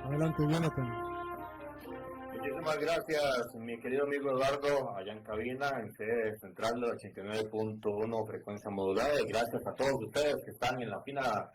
Adelante, Jonathan. Muchísimas gracias, mi querido amigo Eduardo, allá en cabina, en sede central de 89.1 frecuencia modulada, y gracias a todos ustedes que están en la fina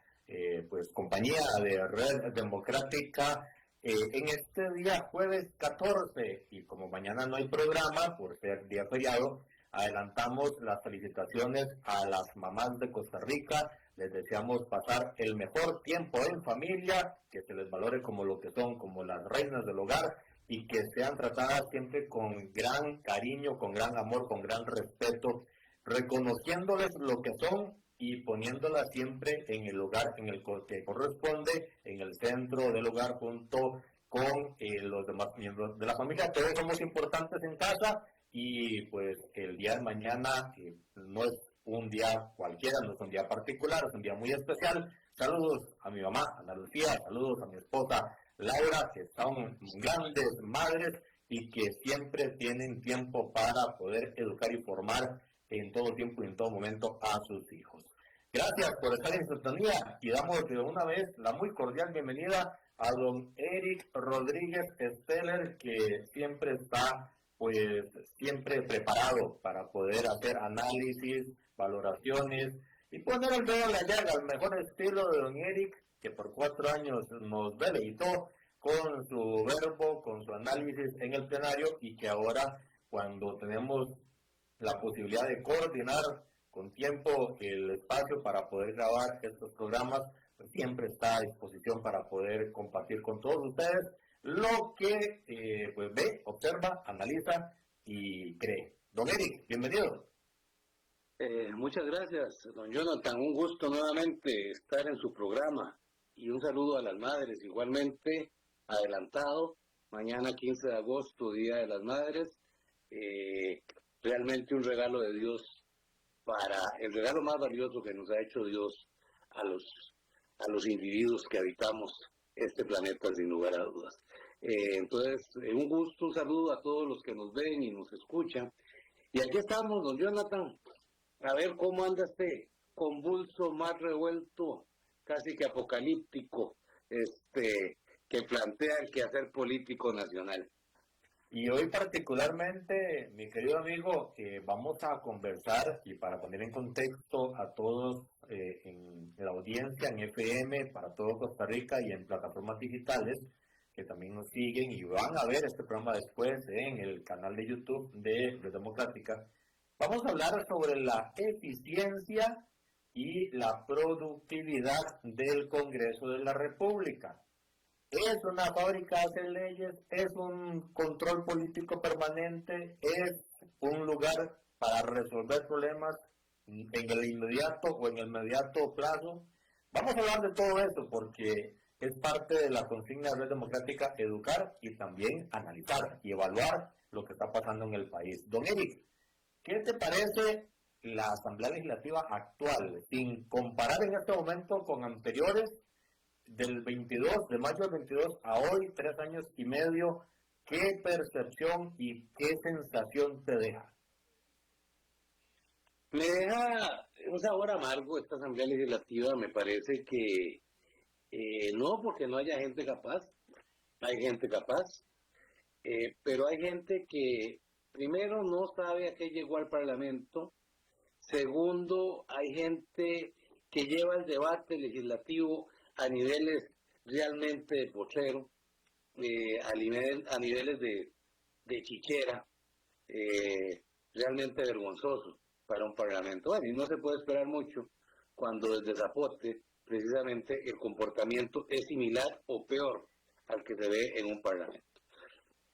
compañía de Red Democrática en este día jueves 14, y como mañana no hay programa por ser día feriado, adelantamos las felicitaciones a las mamás de Costa Rica. Les deseamos pasar el mejor tiempo en familia, que se les valore como lo que son, como las reinas del hogar, y que sean tratadas siempre con gran cariño, con gran amor, con gran respeto, reconociéndoles lo que son y poniéndolas siempre en el lugar en el que corresponde, en el centro del hogar, junto con los demás miembros de la familia. Todos somos importantes en casa, y pues el día de mañana no es un día cualquiera, no es un día particular, es un día muy especial. Saludos a mi mamá, Ana Lucía, saludos a mi esposa Laura, que son grandes madres y que siempre tienen tiempo para poder educar y formar en todo tiempo y en todo momento a sus hijos. Gracias por estar en sintonía, y damos de una vez la muy cordial bienvenida a don Eric Rodríguez Steller, que siempre está siempre preparado para poder hacer análisis, valoraciones y poner el dedo en la llaga al mejor estilo de don Eric, que por 4 años nos deleitó con su verbo, con su análisis en el plenario, y que ahora, cuando tenemos la posibilidad de coordinar con tiempo el espacio para poder grabar estos programas, pues siempre está a disposición para poder compartir con todos ustedes lo que ve, observa, analiza y cree. Don Eric, bienvenido. Muchas gracias, don Jonathan. Un gusto nuevamente estar en su programa, y un saludo a las madres igualmente, adelantado. Mañana 15 de agosto, Día de las Madres. Realmente un regalo de Dios, el regalo más valioso que nos ha hecho Dios a los individuos que habitamos este planeta, sin lugar a dudas. Entonces, un gusto, un saludo a todos los que nos ven y nos escuchan. Y aquí estamos, don Jonathan, a ver cómo anda este convulso, más revuelto, casi que apocalíptico, que plantea el quehacer político nacional. Y hoy particularmente, mi querido amigo, vamos a conversar, y para poner en contexto a todos en la audiencia, en FM, para todo Costa Rica y en plataformas digitales, que también nos siguen y van a ver este programa después en el canal de YouTube de Red Democrática. Vamos a hablar sobre la eficiencia y la productividad del Congreso de la República. ¿Es una fábrica de hacer leyes? ¿Es un control político permanente? ¿Es un lugar para resolver problemas en el inmediato o en el mediato plazo? Vamos a hablar de todo eso, porque es parte de la consigna de Red Democrática educar y también analizar y evaluar lo que está pasando en el país. Don Eric, ¿qué te parece la Asamblea Legislativa actual, sin comparar en este momento con anteriores, del 22, de mayo del 22 a hoy, 3 años y medio? ¿Qué percepción y qué sensación te deja? Me deja un sabor amargo esta Asamblea Legislativa. Me parece que no porque no haya gente capaz, hay gente capaz, pero hay gente que primero no sabe a qué llegó al Parlamento, segundo hay gente que lleva el debate legislativo a niveles realmente de pochero, a niveles de chichera, realmente vergonzoso para un Parlamento. Bueno, y no se puede esperar mucho cuando desde Zapote precisamente el comportamiento es similar o peor al que se ve en un Parlamento.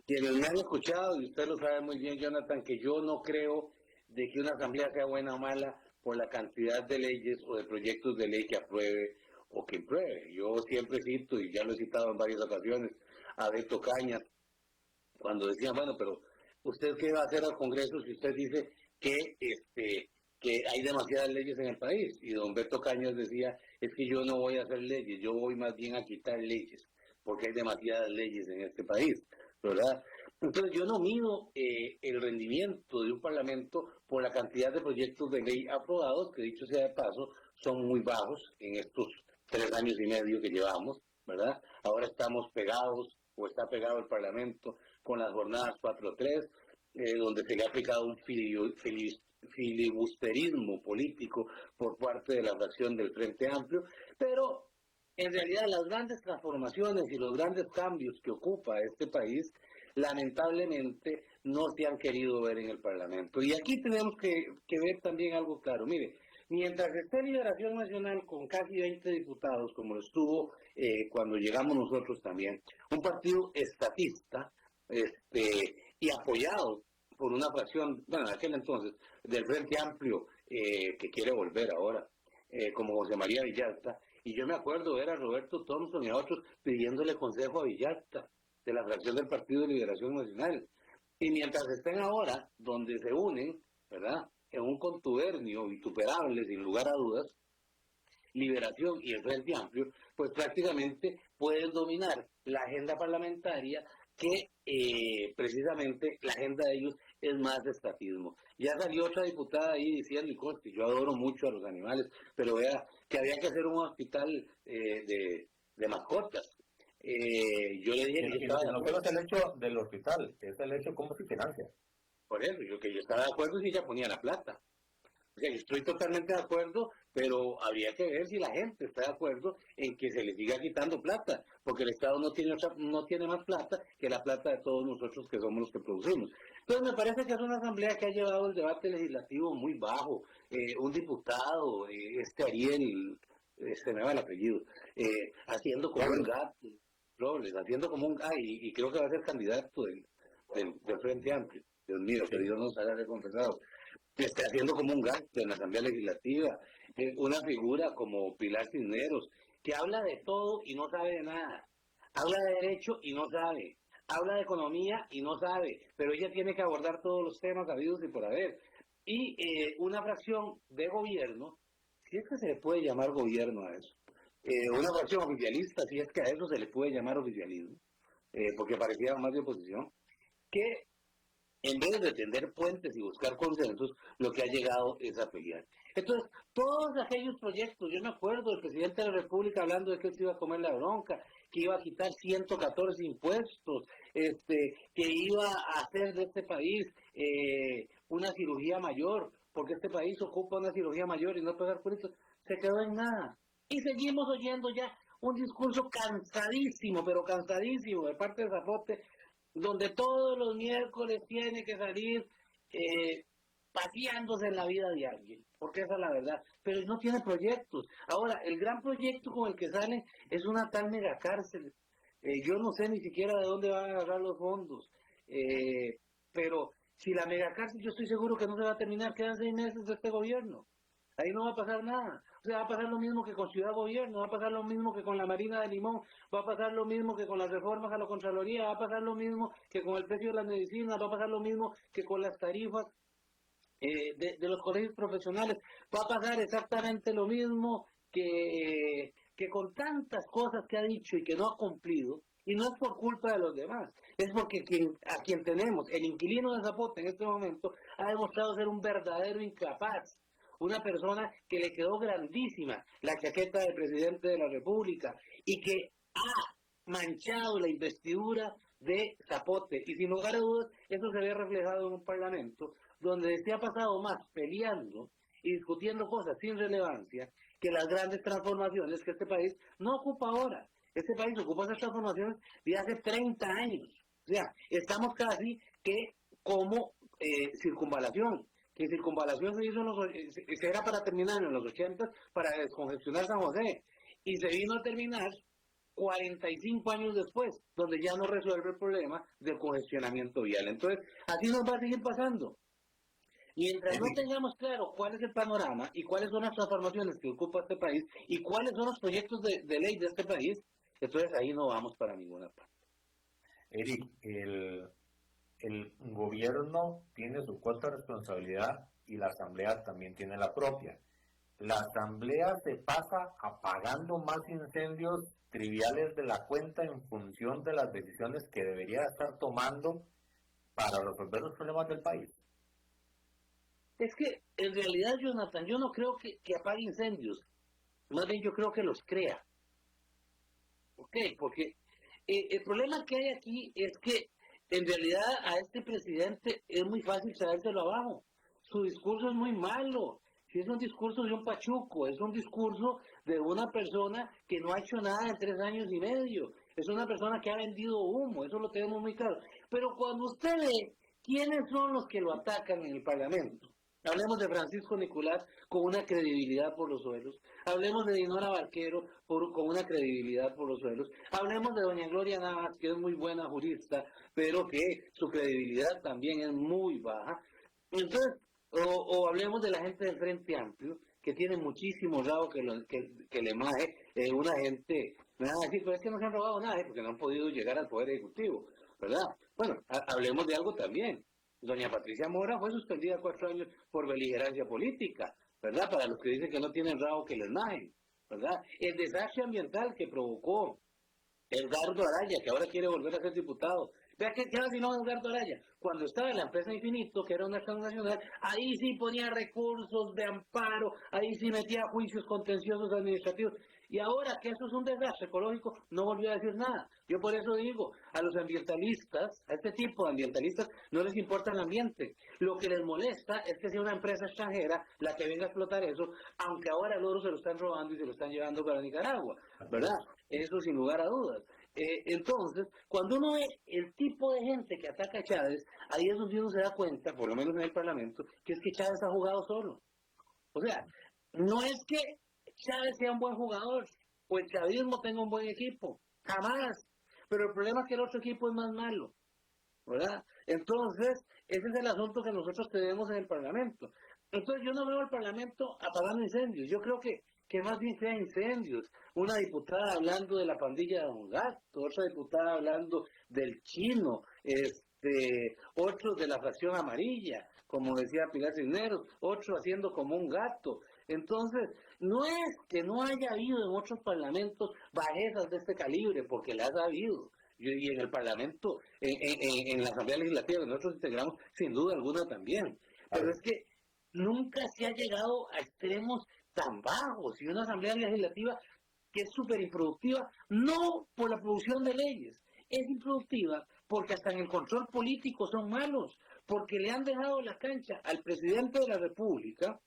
Quienes me han escuchado, y usted lo sabe muy bien, Jonathan, que yo no creo de que una asamblea sea buena o mala por la cantidad de leyes o de proyectos de ley que apruebe o que impruebe. Yo siempre cito, y ya lo he citado en varias ocasiones, a Beto Cañas, cuando decían, bueno, pero ¿usted qué va a hacer al Congreso si usted dice que hay demasiadas leyes en el país? Y don Beto Cañas decía, es que yo no voy a hacer leyes, yo voy más bien a quitar leyes, porque hay demasiadas leyes en este país, ¿verdad? Entonces yo no mido el rendimiento de un parlamento por la cantidad de proyectos de ley aprobados, que dicho sea de paso, son muy bajos en estos 3 años y medio que llevamos, ¿verdad? Ahora estamos pegados, o está pegado el Parlamento, con las jornadas 4-3, donde se le ha aplicado un filibusterismo político por parte de la fracción del Frente Amplio, pero en realidad las grandes transformaciones y los grandes cambios que ocupa este país, lamentablemente no se han querido ver en el Parlamento. Y aquí tenemos que ver también algo claro. Mire, mientras esté Liberación Nacional con casi 20 diputados, como lo estuvo cuando llegamos nosotros también, un partido estatista y apoyado por una fracción, bueno, en aquel entonces, del Frente Amplio, que quiere volver ahora, como José María Villalta, y yo me acuerdo ver a Roberto Thompson y a otros pidiéndole consejo a Villalta, de la fracción del Partido de Liberación Nacional. Y mientras estén ahora, donde se unen, ¿verdad?, en un contubernio vituperable, sin lugar a dudas, Liberación y el Frente Amplio, pues prácticamente pueden dominar la agenda parlamentaria, que precisamente la agenda de ellos es más de estatismo. Ya salió otra diputada ahí diciendo, y conste, yo adoro mucho a los animales, pero vea que había que hacer un hospital de mascotas. Yo le dije que estaba... No solo es el hecho del hospital, es el hecho cómo se financia. Por eso, que yo estaba de acuerdo si ella ponía la plata. O sea, yo estoy totalmente de acuerdo, pero habría que ver si la gente está de acuerdo en que se le siga quitando plata, porque el Estado no tiene más plata que la plata de todos nosotros que somos los que producimos. Entonces me parece que es una asamblea que ha llevado el debate legislativo muy bajo. Un diputado, Ariel, se me va el apellido, haciendo como un gato, Robles, haciendo como un... y creo que va a ser candidato del Frente Amplio. Dios mío, que Dios nos haya confesado. Haciendo como un gasto en la Asamblea Legislativa, una figura como Pilar Cisneros, que habla de todo y no sabe de nada, habla de derecho y no sabe, habla de economía y no sabe, pero ella tiene que abordar todos los temas habidos y por haber. Y una fracción de gobierno, si es que se le puede llamar gobierno a eso, una fracción oficialista, si es que a eso se le puede llamar oficialismo, porque parecía más de oposición, que en vez de tender puentes y buscar consensos, lo que ha llegado es a pelear. Entonces, todos aquellos proyectos, yo me acuerdo del presidente de la República hablando de que él se iba a comer la bronca, que iba a quitar 114 impuestos, que iba a hacer de este país una cirugía mayor, porque este país ocupa una cirugía mayor y no pagar por eso, se quedó en nada. Y seguimos oyendo ya un discurso cansadísimo, pero cansadísimo, de parte de Zapote, donde todos los miércoles tiene que salir paseándose en la vida de alguien, porque esa es la verdad, pero no tiene proyectos. Ahora, el gran proyecto con el que sale es una tal megacárcel. Yo no sé ni siquiera de dónde van a agarrar los fondos, pero si la megacárcel, yo estoy seguro que no se va a terminar, quedan 6 meses de este gobierno, ahí no va a pasar nada. O sea, va a pasar lo mismo que con Ciudad Gobierno, va a pasar lo mismo que con la Marina de Limón, va a pasar lo mismo que con las reformas a la Contraloría, va a pasar lo mismo que con el precio de las medicinas, va a pasar lo mismo que con las tarifas de los colegios profesionales, va a pasar exactamente lo mismo que con tantas cosas que ha dicho y que no ha cumplido, y no es por culpa de los demás, es porque a quien tenemos, el inquilino de Zapote en este momento, ha demostrado ser un verdadero incapaz. Una persona que le quedó grandísima la chaqueta de presidente de la República y que ha manchado la investidura de Zapote. Y sin lugar a dudas, eso se ve reflejado en un parlamento donde se ha pasado más peleando y discutiendo cosas sin relevancia que las grandes transformaciones que este país no ocupa ahora. Este país ocupa esas transformaciones de hace 30 años. O sea, estamos casi que como circunvalación. Que circunvalación se hizo se era para terminar en los 80 para descongestionar San José, y se vino a terminar 45 años después, donde ya no resuelve el problema del congestionamiento vial. Entonces, así nos va a seguir pasando. Mientras no tengamos claro cuál es el panorama y cuáles son las transformaciones que ocupa este país y cuáles son los proyectos de ley de este país, entonces ahí no vamos para ninguna parte. Eric, el gobierno tiene su cuota de responsabilidad y la asamblea también tiene la propia. La asamblea se pasa apagando más incendios triviales de la cuenta en función de las decisiones que debería estar tomando para resolver los problemas del país. Es que en realidad, Jonathan, yo no creo que apague incendios, más bien yo creo que los crea. ¿Ok? Porque el problema que hay aquí es que en realidad a este presidente es muy fácil traérselo abajo. Su discurso es muy malo. Si es un discurso de un pachuco, es un discurso de una persona que no ha hecho nada en 3 años y medio. Es una persona que ha vendido humo, eso lo tenemos muy claro. Pero cuando usted ve quiénes son los que lo atacan en el Parlamento, hablemos de Francisco Nicolás con una credibilidad por los suelos. Hablemos de Dinora Barquero con una credibilidad por los suelos. Hablemos de doña Gloria Navas, que es muy buena jurista, pero que su credibilidad también es muy baja. Entonces, o hablemos de la gente del Frente Amplio, que tiene muchísimo rabo que le maje una gente. Me van a decir, pero es que no se han robado nada, porque no han podido llegar al Poder Ejecutivo, ¿verdad? Bueno, hablemos de algo también. Doña Patricia Mora fue suspendida 4 años por beligerancia política, ¿verdad? Para los que dicen que no tienen rabo que les majen, ¿verdad? El desastre ambiental que provocó Edgardo Araya, que ahora quiere volver a ser diputado. Vea que ya si no Edgardo Araya, cuando estaba en la empresa Infinito, que era una transnacional, ahí sí ponía recursos de amparo, ahí sí metía juicios contenciosos administrativos. Y ahora que eso es un desastre ecológico, no volvió a decir nada. Yo por eso digo, a los ambientalistas, a este tipo de ambientalistas, no les importa el ambiente. Lo que les molesta es que sea una empresa extranjera la que venga a explotar eso, aunque ahora el oro se lo están robando y se lo están llevando para Nicaragua, ¿verdad? Eso sin lugar a dudas. Entonces, cuando uno ve el tipo de gente que ataca a Chávez, ahí es donde uno se da cuenta, por lo menos en el Parlamento, que es que Chávez ha jugado solo. O sea, no es que Chávez sea un buen jugador o el chavismo tenga un buen equipo, jamás. Pero el problema es que el otro equipo es más malo, ¿verdad? Entonces, ese es el asunto que nosotros tenemos en el Parlamento. Entonces, yo no veo al Parlamento apagando incendios. Yo creo que más bien sea incendios. Una diputada hablando de la pandilla de Don Gato, otra diputada hablando del chino, otros de la fracción amarilla, como decía Pilar Cisneros, otro haciendo como un gato. Entonces, no es que no haya habido en otros parlamentos bajezas de este calibre, porque las ha habido. Y en el Parlamento, en la Asamblea Legislativa que nosotros integramos, sin duda alguna también. Pero es que nunca se ha llegado a extremos tan bajos. Y una Asamblea Legislativa que es súper improductiva, no por la producción de leyes, es improductiva porque hasta en el control político son malos, porque le han dejado la cancha al presidente de la República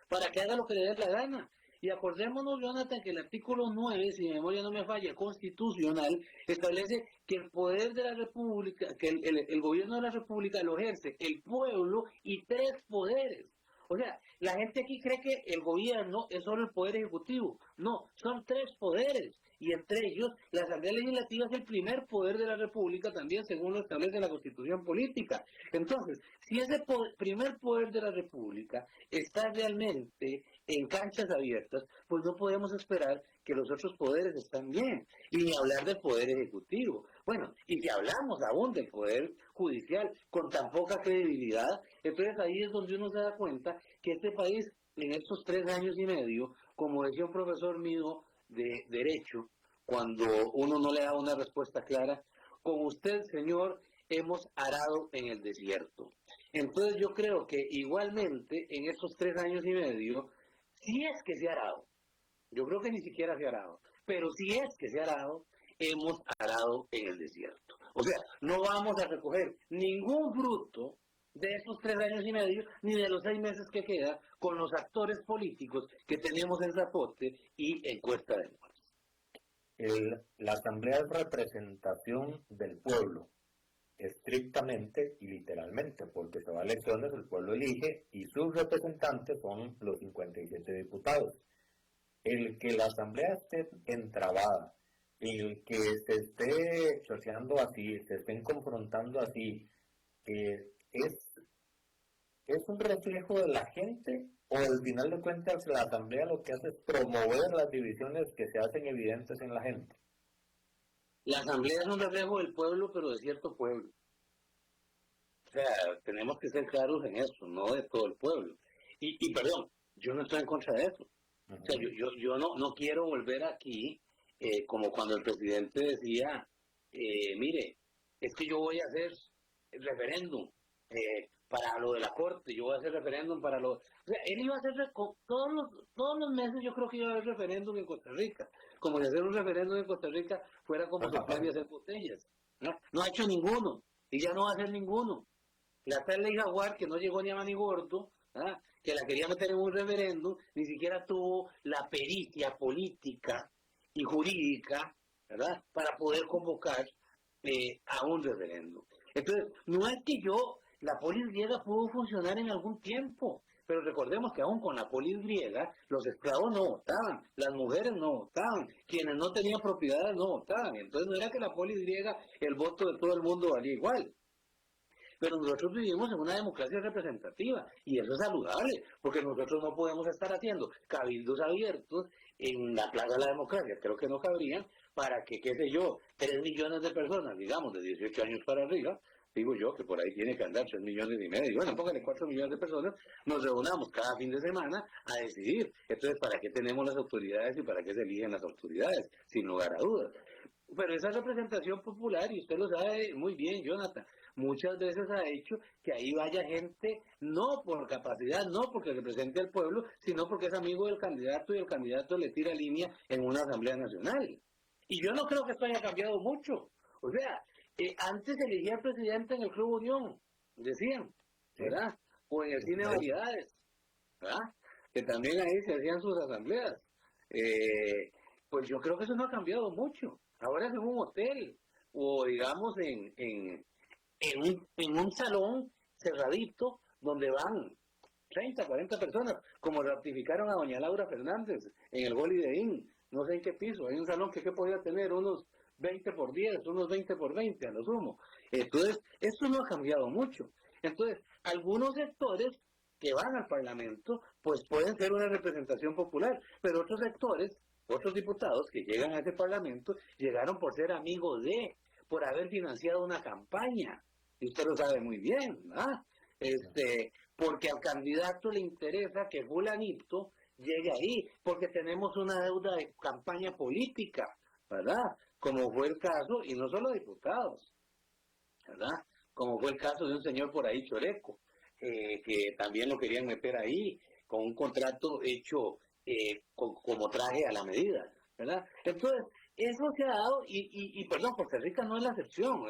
para que haga lo que le dé la gana. Y acordémonos, Jonathan, que el artículo 9, si mi memoria no me falla, constitucional, establece que el poder de la República, que el gobierno de la República lo ejerce el pueblo y 3 poderes. O sea, la gente aquí cree que el gobierno es solo el poder ejecutivo. No, son 3 poderes. Y entre ellos, la Asamblea Legislativa es el primer poder de la República también, según lo establece la Constitución Política. Entonces, si ese primer poder de la República está realmente en canchas abiertas, pues no podemos esperar que los otros poderes estén bien. Y ni hablar del poder ejecutivo. Bueno, y si hablamos aún del poder judicial con tan poca credibilidad, entonces ahí es donde uno se da cuenta que este país, en estos 3 años y medio, como decía un profesor mío de Derecho, cuando uno no le da una respuesta clara, con usted, señor, hemos arado en el desierto. Entonces yo creo que igualmente en estos 3 años y medio, si es que se ha arado, yo creo que ni siquiera se ha arado, pero si es que se ha arado, hemos arado en el desierto. O sea, no vamos a recoger ningún fruto de estos 3 años y medio, ni de los 6 meses que queda, con los actores políticos que tenemos en Zapote y en Cuesta de Moras. La Asamblea es representación del pueblo, estrictamente y literalmente, porque se va a elecciones, el pueblo elige y sus representantes son los 57 diputados. El que la Asamblea esté entrabada, el que se esté choceando así, se estén confrontando así, es ¿Es un reflejo de la gente o al final de cuentas la asamblea lo que hace es promover las divisiones que se hacen evidentes en la gente? La asamblea es un reflejo del pueblo, pero de cierto pueblo. O sea, tenemos que ser claros en eso, no de todo el pueblo. Y perdón, yo no estoy en contra de eso. O sea, yo no quiero volver aquí como cuando el presidente decía, mire, es que yo voy a hacer el referéndum para lo de la corte, yo voy a hacer referéndum para lo... O sea, él iba a hacer, todos los meses yo creo que iba a haber referéndum en Costa Rica. Como si hacer un referéndum en Costa Rica fuera como soplar y hacer botellas. No ha hecho ninguno, y ya no va a hacer ninguno. La tal ley Jaguar, que no llegó ni a Manigordo, que la quería meter en un referéndum, ni siquiera tuvo la pericia política y jurídica, ¿verdad?, para poder convocar a un referéndum. Entonces, no es que la polis griega pudo funcionar en algún tiempo, pero recordemos que aún con la polis griega, los esclavos no votaban, las mujeres no votaban, quienes no tenían propiedades no votaban. Entonces, no era que la polis griega, el voto de todo el mundo valía igual. Pero nosotros vivimos en una democracia representativa y eso es saludable, porque nosotros no podemos estar haciendo cabildos abiertos en la plaza de la democracia, creo que no cabrían, para que, qué sé yo, 3 millones de personas, digamos, de 18 años para arriba, digo yo que por ahí tiene que andar 3 millones y medio, bueno, póngale 4 millones de personas, nos reunamos cada fin de semana a decidir. Entonces, ¿para qué tenemos las autoridades y para qué se eligen las autoridades? Sin lugar a dudas. Pero esa representación popular, y usted lo sabe muy bien, Jonathan, muchas veces ha hecho que ahí vaya gente, no por capacidad, no porque represente al pueblo, sino porque es amigo del candidato y el candidato le tira línea en una asamblea nacional. Y yo no creo que esto haya cambiado mucho. O sea, antes se elegía al presidente en el Club Unión, decían, ¿verdad? O en el Cine Variedades, ¿verdad? Que también ahí se hacían sus asambleas. Pues yo creo que eso no ha cambiado mucho. Ahora es en un hotel, o digamos en un salón cerradito, donde van 30, 40 personas, como ratificaron a doña Laura Fernández en el Holiday Inn, no sé en qué piso, hay un salón que podría tener unos 20 por 10, unos 20 por 20 a lo sumo. Entonces, esto no ha cambiado mucho. Entonces, algunos sectores que van al Parlamento, pues pueden ser una representación popular, pero otros sectores, otros diputados que llegan a ese Parlamento, llegaron por ser amigos por haber financiado una campaña, y usted lo sabe muy bien, ¿verdad? Porque al candidato le interesa que fulanito llegue ahí, porque tenemos una deuda de campaña política, ¿verdad? Como fue el caso, y no solo diputados, ¿verdad? Como fue el caso de un señor por ahí, Choreco, que también lo querían meter ahí, con un contrato hecho como traje a la medida, ¿verdad? Entonces, eso se ha dado, y perdón, Costa Rica no es la excepción,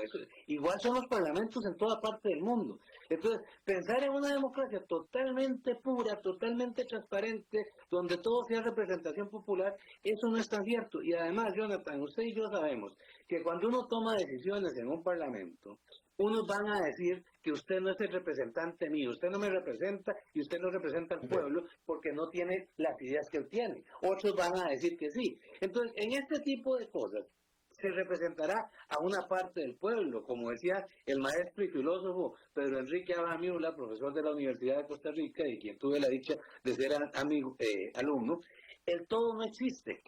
igual son los parlamentos en toda parte del mundo. Entonces, pensar en una democracia totalmente pura, totalmente transparente, donde todo sea representación popular, eso no es tan cierto. Y además, Jonathan, usted y yo sabemos que cuando uno toma decisiones en un parlamento, unos van a decir que usted no es el representante mío, usted no me representa y usted no representa al pueblo porque no tiene las ideas que él tiene. Otros van a decir que sí. Entonces, en este tipo de cosas, se representará a una parte del pueblo, como decía el maestro y filósofo Pedro Enrique Abamiula, profesor de la Universidad de Costa Rica, y quien tuve la dicha de ser alumno. El todo no existe.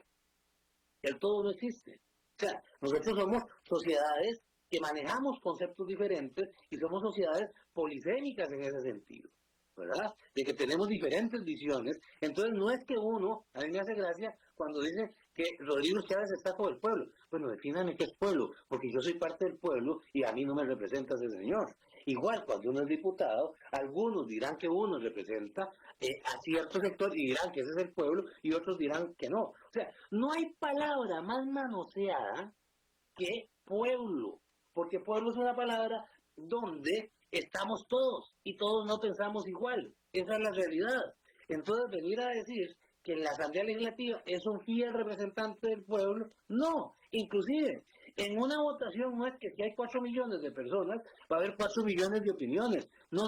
El todo no existe. O sea, nosotros somos sociedades que manejamos conceptos diferentes y somos sociedades polisémicas en ese sentido, ¿verdad? De que tenemos diferentes visiones. Entonces no es que uno, a mí me hace gracia cuando dicen que Rodrigo Chávez está con el pueblo. Bueno, defíname qué es pueblo, porque yo soy parte del pueblo y a mí no me representa ese señor. Igual, cuando uno es diputado, algunos dirán que uno representa a cierto sector y dirán que ese es el pueblo, y otros dirán que no. O sea, no hay palabra más manoseada que pueblo, porque pueblo es una palabra donde estamos todos y todos no pensamos igual. Esa es la realidad. Entonces, venir a decir que la Asamblea Legislativa es un fiel representante del pueblo, no. Inclusive, en una votación no es que si hay 4 millones de personas, va a haber 4 millones de opiniones. No,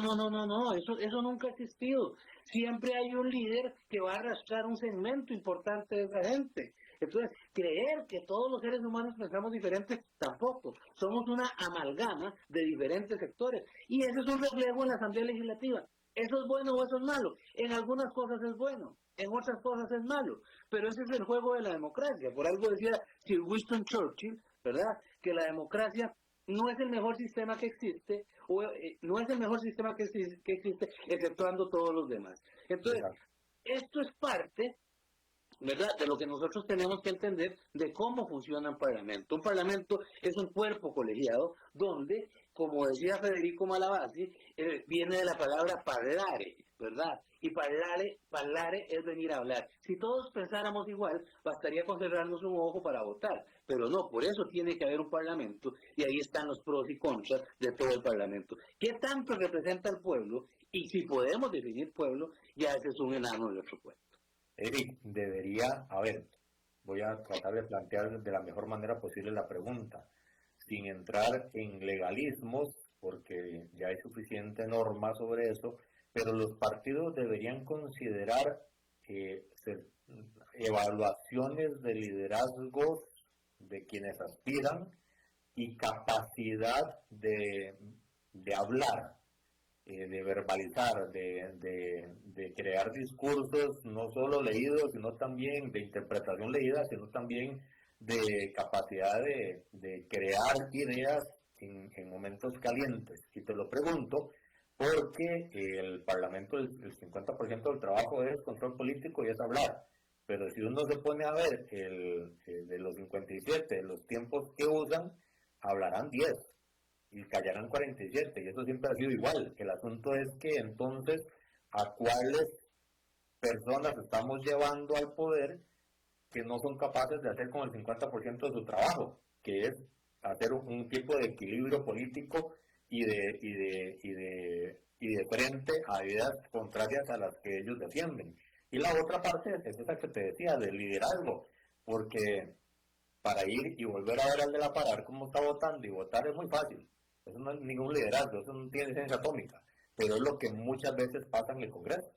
eso nunca ha existido. Siempre hay un líder que va a arrastrar un segmento importante de esa gente. Entonces, creer que todos los seres humanos pensamos diferentes, tampoco. Somos una amalgama de diferentes sectores. Y eso es un reflejo en la Asamblea Legislativa. ¿Eso es bueno o eso es malo? En algunas cosas es bueno, en otras cosas es malo, pero ese es el juego de la democracia. Por algo decía Sir Winston Churchill, ¿verdad? Que la democracia no es el mejor sistema que existe, o no es el mejor sistema que existe, exceptuando todos los demás. Entonces, esto es parte, ¿verdad?, de lo que nosotros tenemos que entender de cómo funciona un parlamento. Un parlamento es un cuerpo colegiado donde, como decía Federico Malavasi, viene de la palabra parlare, ¿verdad? Y parlare es venir a hablar. Si todos pensáramos igual, bastaría con cerrarnos un ojo para votar, pero no, por eso tiene que haber un parlamento, y ahí están los pros y contras de todo el parlamento. ¿Qué tanto representa el pueblo? Y si podemos definir pueblo, ya ese es un enano de otro pueblo. Eric, voy a tratar de plantear de la mejor manera posible la pregunta, sin entrar en legalismos, porque ya hay suficiente norma sobre eso, pero los partidos deberían considerar evaluaciones de liderazgos de quienes aspiran y capacidad de hablar, de verbalizar, de crear discursos no solo leídos, sino también de interpretación leída, sino también de capacidad de crear ideas en momentos calientes. Y te lo pregunto porque el Parlamento, el 50% del trabajo es control político y es hablar. Pero si uno se pone a ver de los 57, los tiempos que usan, hablarán 10 y callarán 47, y eso siempre ha sido igual. El asunto es que entonces, ¿a cuáles personas estamos llevando al poder que no son capaces de hacer con el 50% de su trabajo, que es hacer un tipo de equilibrio político y de frente a ideas contrarias a las que ellos defienden? Y la otra parte es esa que te decía, del liderazgo, porque para ir y volver a ver al de la parar cómo está votando y votar es muy fácil. Eso no es ningún liderazgo, eso no tiene licencia atómica, pero es lo que muchas veces pasa en el Congreso.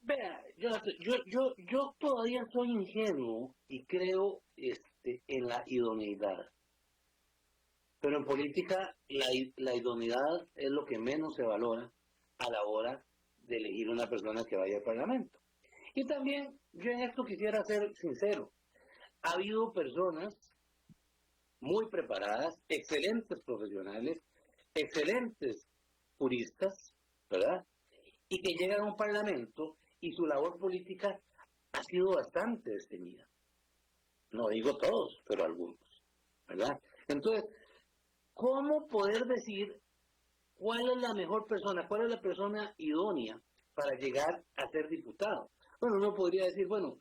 Vea, yo todavía soy ingenuo y creo en la idoneidad. Pero en política la idoneidad es lo que menos se valora a la hora de elegir una persona que vaya al Parlamento. Y también yo en esto quisiera ser sincero. Ha habido personas muy preparadas, excelentes profesionales, excelentes juristas, ¿verdad? Y que llegan a un parlamento y su labor política ha sido bastante desteñida. No digo todos, pero algunos, ¿verdad? Entonces, ¿cómo poder decir cuál es la mejor persona, cuál es la persona idónea para llegar a ser diputado? Bueno, uno podría decir, bueno,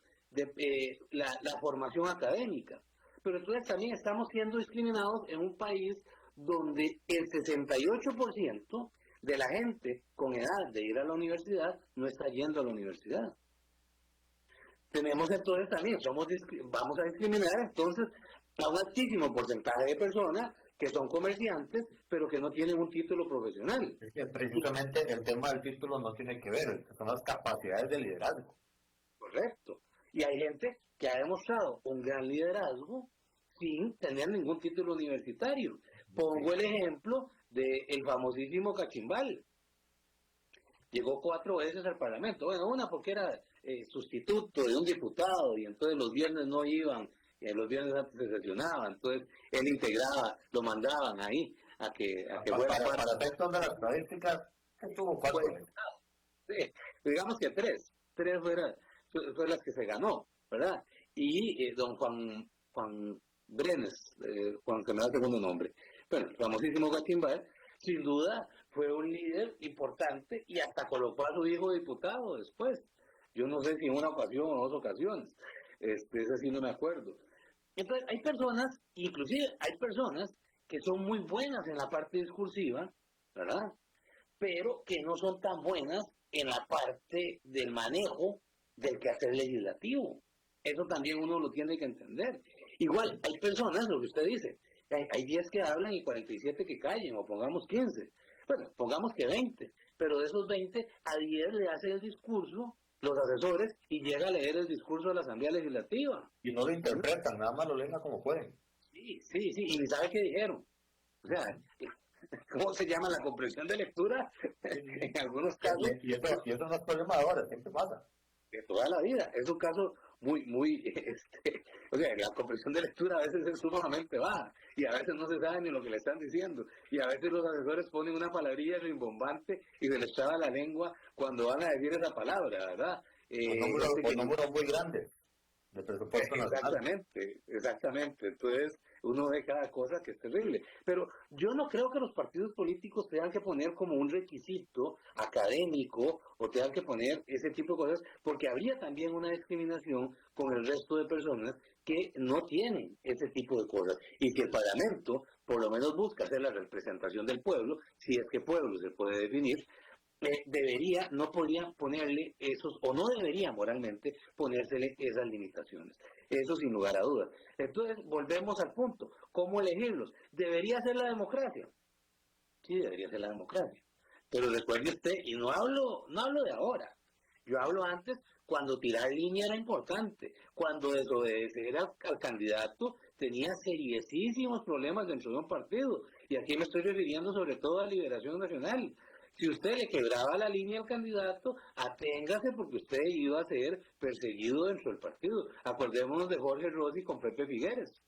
la formación académica, pero entonces también estamos siendo discriminados en un país donde el 68% de la gente con edad de ir a la universidad no está yendo a la universidad. Tenemos entonces también, vamos a discriminar entonces a un altísimo porcentaje de personas que son comerciantes, pero que no tienen un título profesional. Es que precisamente el tema del título no tiene que ver, son las capacidades de liderazgo. Correcto. Y hay gente que ha demostrado un gran liderazgo sin tener ningún título universitario. Pongo el ejemplo del famosísimo Cachimbal. Llegó 4 veces al Parlamento. Bueno, una porque era sustituto de un diputado y entonces los viernes no iban, y los viernes antes se sesionaban, entonces él integraba, lo mandaban ahí a que fuera para efectos de las estadísticas, tuvo 4 veces. Sí, digamos que 3 fue las que se ganó, ¿verdad? Y don Juan Brenes, Juan que me da el segundo nombre, bueno, el famosísimo Cachimbal, sin duda fue un líder importante y hasta colocó a su hijo diputado después. Yo no sé si en una ocasión o 2 ocasiones, ese sí no me acuerdo. Entonces hay personas, inclusive hay personas que son muy buenas en la parte discursiva, ¿verdad? Pero que no son tan buenas en la parte del manejo del quehacer legislativo. Eso también uno lo tiene que entender. Igual, hay personas, lo que usted dice, hay 10 que hablan y 47 que callen, o pongamos 15. Bueno, pongamos que 20, pero de esos 20, a 10 le hacen el discurso los asesores y llega a leer el discurso de la Asamblea Legislativa. Y no lo interpretan, nada más lo leen como pueden. Sí, y ni sabe qué dijeron. O sea, ¿cómo se llama? La comprensión de lectura, en algunos casos. Y eso no es problema de ahora, siempre pasa. De toda la vida. Es un caso muy, o sea, la comprensión de lectura a veces es sumamente baja y a veces no se sabe ni lo que le están diciendo y a veces los asesores ponen una palabrilla rimbombante y se les traba la lengua cuando van a decir esa palabra, ¿verdad? Números muy grandes de presupuesto nacional. Exactamente. Entonces, uno ve cada cosa que es terrible. Pero yo no creo que los partidos políticos tengan que poner como un requisito académico o tengan que poner ese tipo de cosas, porque habría también una discriminación con el resto de personas que no tienen ese tipo de cosas. Y si el Parlamento por lo menos busca hacer la representación del pueblo, si es que pueblo se puede definir, no podría ponerle esos, o no debería moralmente ponérsele esas limitaciones. Eso sin lugar a dudas. Entonces, volvemos al punto. ¿Cómo elegirlos? ¿Debería ser la democracia? Sí, debería ser la democracia. Pero recuerde usted, y no hablo de ahora, yo hablo antes cuando tirar línea era importante, cuando desobedecer al candidato tenía seriosísimos problemas dentro de un partido. Y aquí me estoy refiriendo sobre todo a Liberación Nacional. Si usted le quebraba la línea al candidato, aténgase porque usted iba a ser perseguido dentro del partido. Acordémonos de Jorge Rossi con Pepe Figueres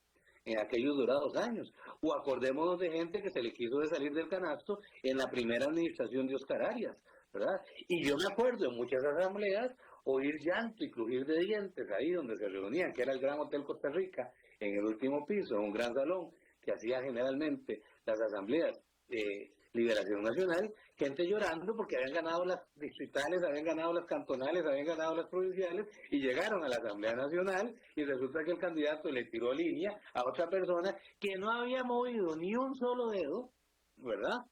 en aquellos dorados años. O acordémonos de gente que se le quiso de salir del canasto en la primera administración de Oscar Arias, ¿verdad? Y yo me acuerdo en muchas asambleas oír llanto y crujir de dientes ahí donde se reunían, que era el Gran Hotel Costa Rica, en el último piso, en un gran salón que hacía generalmente las asambleas Liberación Nacional, gente llorando porque habían ganado las distritales, habían ganado las cantonales, habían ganado las provinciales y llegaron a la Asamblea Nacional y resulta que el candidato le tiró línea a otra persona que no había movido ni un solo dedo, ¿verdad?,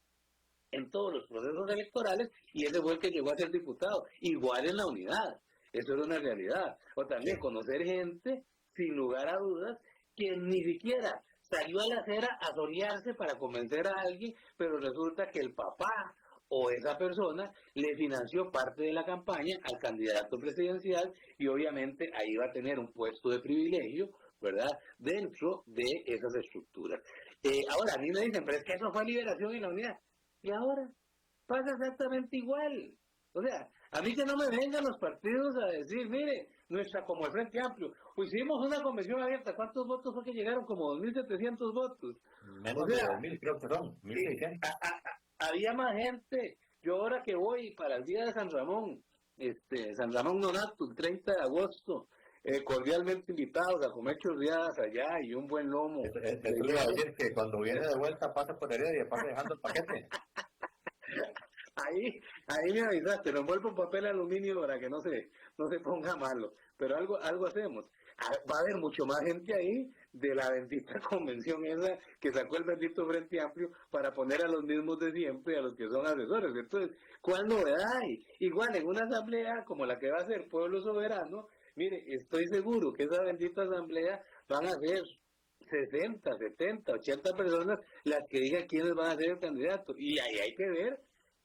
en todos los procesos electorales y ese fue el que llegó a ser diputado. Igual en la unidad, eso era una realidad. O también conocer gente, sin lugar a dudas, que ni siquiera salió a la acera a solearse para convencer a alguien, pero resulta que el papá o esa persona le financió parte de la campaña al candidato presidencial y obviamente ahí va a tener un puesto de privilegio, ¿verdad?, dentro de esas estructuras. Ahora, a mí me dicen, pero es que eso fue Liberación y la Unidad. Y ahora pasa exactamente igual. O sea, a mí que no me vengan los partidos a decir, mire, como el Frente Amplio, pues hicimos una convención abierta, ¿cuántos votos fue que llegaron? Como 2.700 votos. Menos de 2.000, creo que son, 1.600. Había más gente. Yo ahora que voy para el día de San Ramón, San Ramón Nonato, el 30 de agosto, cordialmente invitados a comer chorreadas allá y un buen lomo. Eso le iba a decir que cuando viene de vuelta pasa por Heredia y pasa dejando el paquete. Ahí me avisaste, lo envuelvo en papel aluminio para que no se ponga malo, pero algo hacemos. Va a haber mucho más gente ahí de la bendita convención esa que sacó el bendito Frente Amplio para poner a los mismos de siempre, a los que son asesores. Entonces, ¿cuál novedad hay? Igual en una asamblea como la que va a ser Pueblo Soberano, mire, estoy seguro que esa bendita asamblea van a ser 60, 70, 80 personas las que digan quiénes van a ser el candidato. Y ahí hay que ver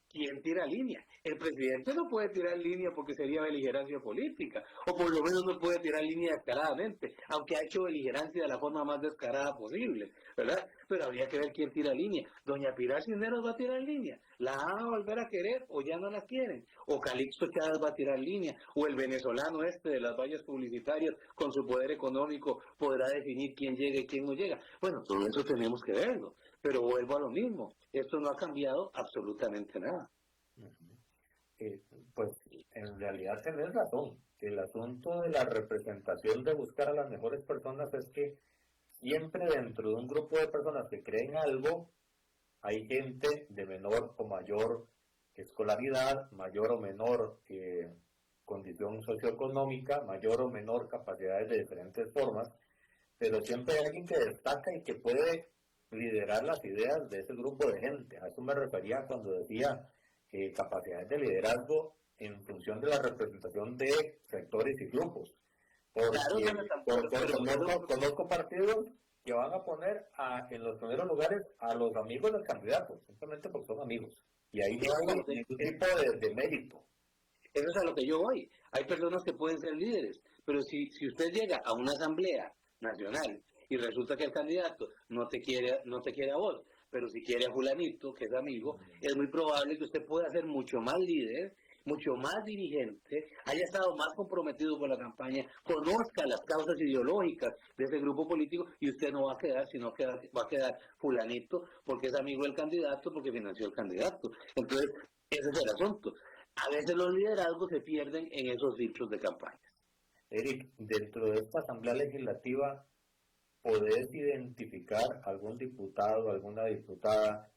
quién tira línea. El presidente no puede tirar línea porque sería beligerancia política, o por lo menos no puede tirar línea descaradamente, aunque ha hecho beligerancia de la forma más descarada posible, ¿verdad? Pero habría que ver quién tira línea. Doña Pilar Cisneros va a tirar línea, la van a volver a querer o ya no la quieren, o Calixto Chávez va a tirar línea, o el venezolano de las vallas publicitarias con su poder económico podrá definir quién llega y quién no llega. Bueno, todo eso tenemos que verlo, pero vuelvo a lo mismo, esto no ha cambiado absolutamente nada. Pues en realidad tenés razón. El asunto de la representación, de buscar a las mejores personas, es que siempre dentro de un grupo de personas que creen algo, hay gente de menor o mayor escolaridad, mayor o menor condición socioeconómica, mayor o menor capacidades de diferentes formas, pero siempre hay alguien que destaca y que puede liderar las ideas de ese grupo de gente. A eso me refería cuando decía capacidades de liderazgo en función de la representación de sectores y grupos. Conozco partidos que van a poner en los primeros lugares a los amigos del candidato, simplemente porque son amigos. Y ahí no hay ningún tipo de mérito. Eso es a lo que yo voy. Hay personas que pueden ser líderes, pero si usted llega a una asamblea nacional y resulta que el candidato no te quiere a vos, pero si quiere a fulanito, que es amigo, es muy probable que usted pueda ser mucho más líder, mucho más dirigente, haya estado más comprometido con la campaña, conozca las causas ideológicas de ese grupo político y usted no va a quedar, sino que va a quedar fulanito porque es amigo del candidato, porque financió el candidato. Entonces, ese es el asunto. A veces los liderazgos se pierden en esos filtros de campaña. Eric, dentro de esta Asamblea Legislativa, ¿podés identificar algún diputado, alguna diputada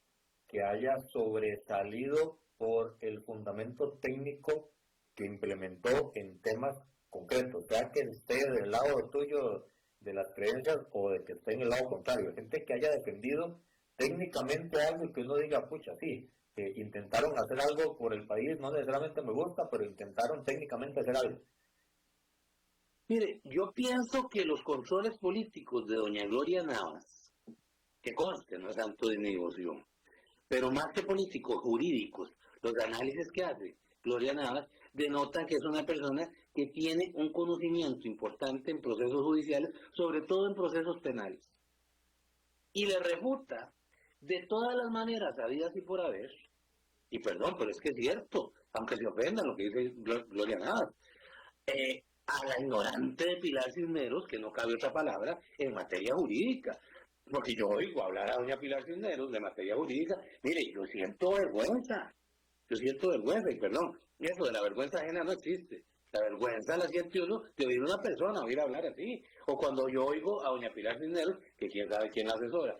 que haya sobresalido por el fundamento técnico que implementó en temas concretos, sea que esté del lado tuyo de las creencias o de que esté en el lado contrario? Gente que haya defendido técnicamente algo y que uno diga, pucha, sí, que intentaron hacer algo por el país, no necesariamente me gusta, pero intentaron técnicamente hacer algo. Mire, yo pienso que los controles políticos de doña Gloria Navas, que conste, no es santo de mi devoción, pero más que políticos, jurídicos, los análisis que hace Gloria Navas denotan que es una persona que tiene un conocimiento importante en procesos judiciales, sobre todo en procesos penales. Y le refuta de todas las maneras habidas y por haber, y perdón, pero es que es cierto, aunque se ofendan lo que dice Gloria Navas, a la ignorante de Pilar Cisneros, que no cabe otra palabra, en materia jurídica. Porque yo oigo hablar a doña Pilar Cisneros de materia jurídica, mire, yo siento vergüenza, y perdón, eso de la vergüenza ajena no existe. La vergüenza la siente uno de oír a una persona oír hablar así. O cuando yo oigo a doña Pilar Cisneros, que quién sabe quién la asesora,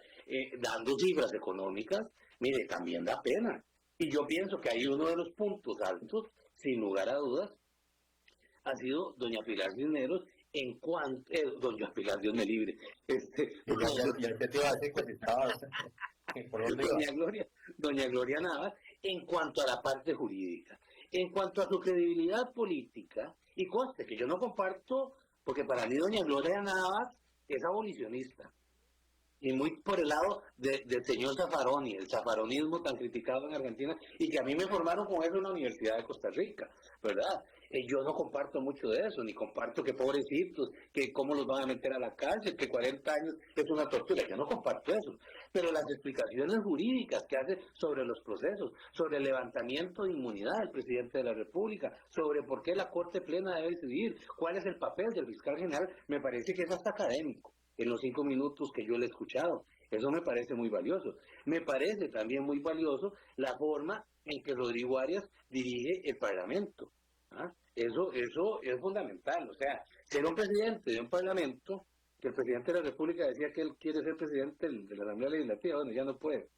dando cifras económicas, mire, también da pena. Y yo pienso que hay uno de los puntos altos, sin lugar a dudas, ha sido doña Pilar Cisneros en cuanto... doña Pilar, Dios me libre. Doña Gloria Navas, en cuanto a la parte jurídica. En cuanto a su credibilidad política, y conste que yo no comparto, porque para mí doña Gloria Navas es abolicionista. Y muy por el lado del señor Zaffaroni, el zafaronismo tan criticado en Argentina, y que a mí me formaron con eso en la Universidad de Costa Rica, ¿verdad? Yo no comparto mucho de eso, ni comparto que pobrecitos, que cómo los van a meter a la cárcel, que 40 años es una tortura, yo no comparto eso. Pero las explicaciones jurídicas que hace sobre los procesos, sobre el levantamiento de inmunidad del presidente de la República, sobre por qué la Corte Plena debe decidir, cuál es el papel del fiscal general, me parece que es hasta académico. En los 5 minutos que yo le he escuchado. Eso me parece muy valioso. Me parece también muy valioso la forma en que Rodrigo Arias dirige el Parlamento. ¿Ah? Eso es fundamental. O sea, ser un presidente de un Parlamento, que el presidente de la República decía que él quiere ser presidente de la Asamblea Legislativa, bueno, ya no puede.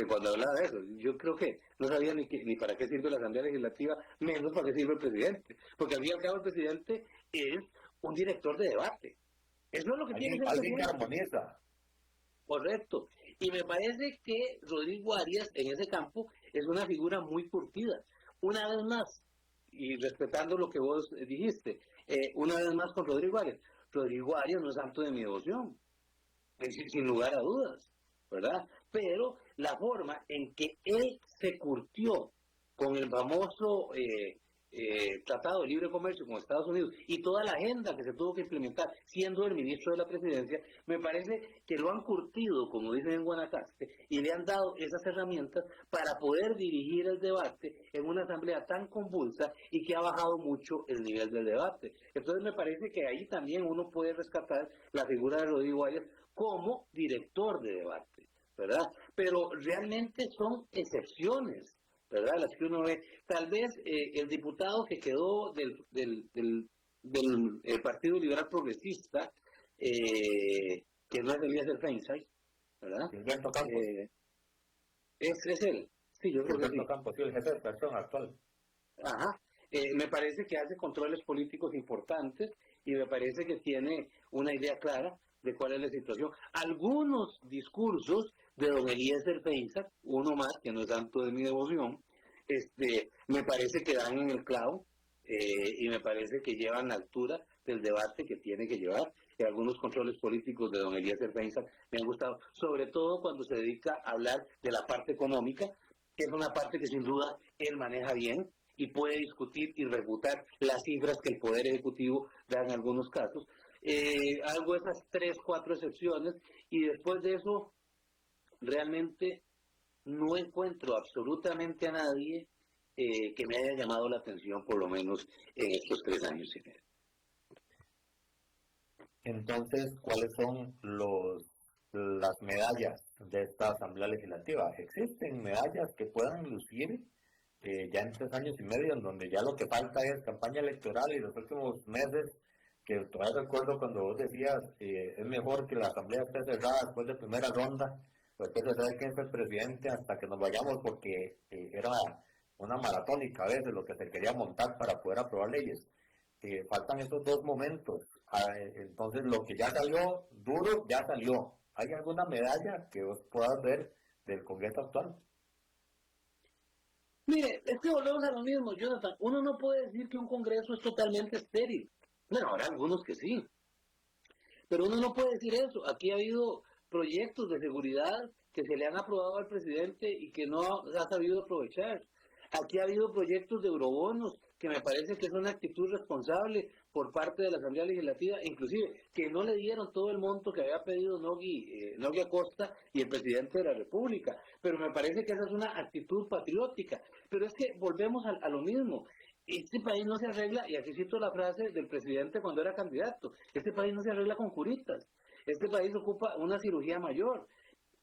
Cuando hablaba de eso, yo creo que no sabía ni para qué sirve la Asamblea Legislativa, menos para qué sirve el presidente. Porque al fin y al cabo el presidente es un director de debate. Eso es lo que tiene que ser. Alguien que armoniza. Correcto. Y me parece que Rodrigo Arias en ese campo es una figura muy curtida. Una vez más, y respetando lo que vos dijiste, una vez más con Rodrigo Arias. Rodrigo Arias no es santo de mi devoción, sin lugar a dudas, ¿verdad? Pero la forma en que él se curtió con el famoso Tratado de Libre Comercio con Estados Unidos y toda la agenda que se tuvo que implementar siendo el ministro de la Presidencia, me parece que lo han curtido, como dicen en Guanacaste, y le han dado esas herramientas para poder dirigir el debate en una asamblea tan convulsa y que ha bajado mucho el nivel del debate. Entonces me parece que ahí también uno puede rescatar la figura de Rodrigo Arias como director de debate, ¿verdad? Pero realmente son excepciones, ¿verdad? Las que uno ve. Tal vez el diputado que quedó del Partido Liberal Progresista, que no es Eliezer Feinstein, ¿verdad? Gilberto Campos. Es él. Sí, yo creo que sí. Campos, sí, el jefe de persona actual. Ajá. Me parece que hace controles políticos importantes y me parece que tiene una idea clara de cuál es la situación. Algunos discursos de don Eliezer Feinstein, uno más, que no es santo de mi devoción, me parece que dan en el clavo y me parece que llevan a la altura del debate que tiene que llevar. Y algunos controles políticos de don Eliezer Feinstein me han gustado, sobre todo cuando se dedica a hablar de la parte económica, que es una parte que sin duda él maneja bien y puede discutir y refutar las cifras que el Poder Ejecutivo da en algunos casos. Hago esas 3, 4 excepciones y después de eso realmente no encuentro absolutamente a nadie que me haya llamado la atención, por lo menos en estos 3 años y medio. Entonces, ¿cuáles son las medallas de esta Asamblea Legislativa? ¿Existen medallas que puedan lucir ya en 3 años y medio, en donde ya lo que falta es campaña electoral y los últimos meses, que todavía recuerdo cuando vos decías, es mejor que la Asamblea esté cerrada después de primera ronda, pues después de saber quién es el presidente hasta que nos vayamos, porque era una maratónica a veces lo que se quería montar para poder aprobar leyes? Faltan esos 2 momentos. Entonces, lo que ya salió duro, ya salió. ¿Hay alguna medalla que vos puedas ver del Congreso actual? Mire, es que volvemos a lo mismo, Jonathan. Uno no puede decir que un Congreso es totalmente estéril. Bueno, habrá algunos que sí. Pero uno no puede decir eso. Aquí ha habido proyectos de seguridad que se le han aprobado al presidente y que no ha sabido aprovechar. Aquí ha habido proyectos de eurobonos que me parece que es una actitud responsable por parte de la Asamblea Legislativa, inclusive que no le dieron todo el monto que había pedido Nogui Acosta y el presidente de la República, pero me parece que esa es una actitud patriótica. Pero es que volvemos a lo mismo. Este país no se arregla, y aquí cito la frase del presidente cuando era candidato, este país no se arregla con curitas, este país ocupa una cirugía mayor,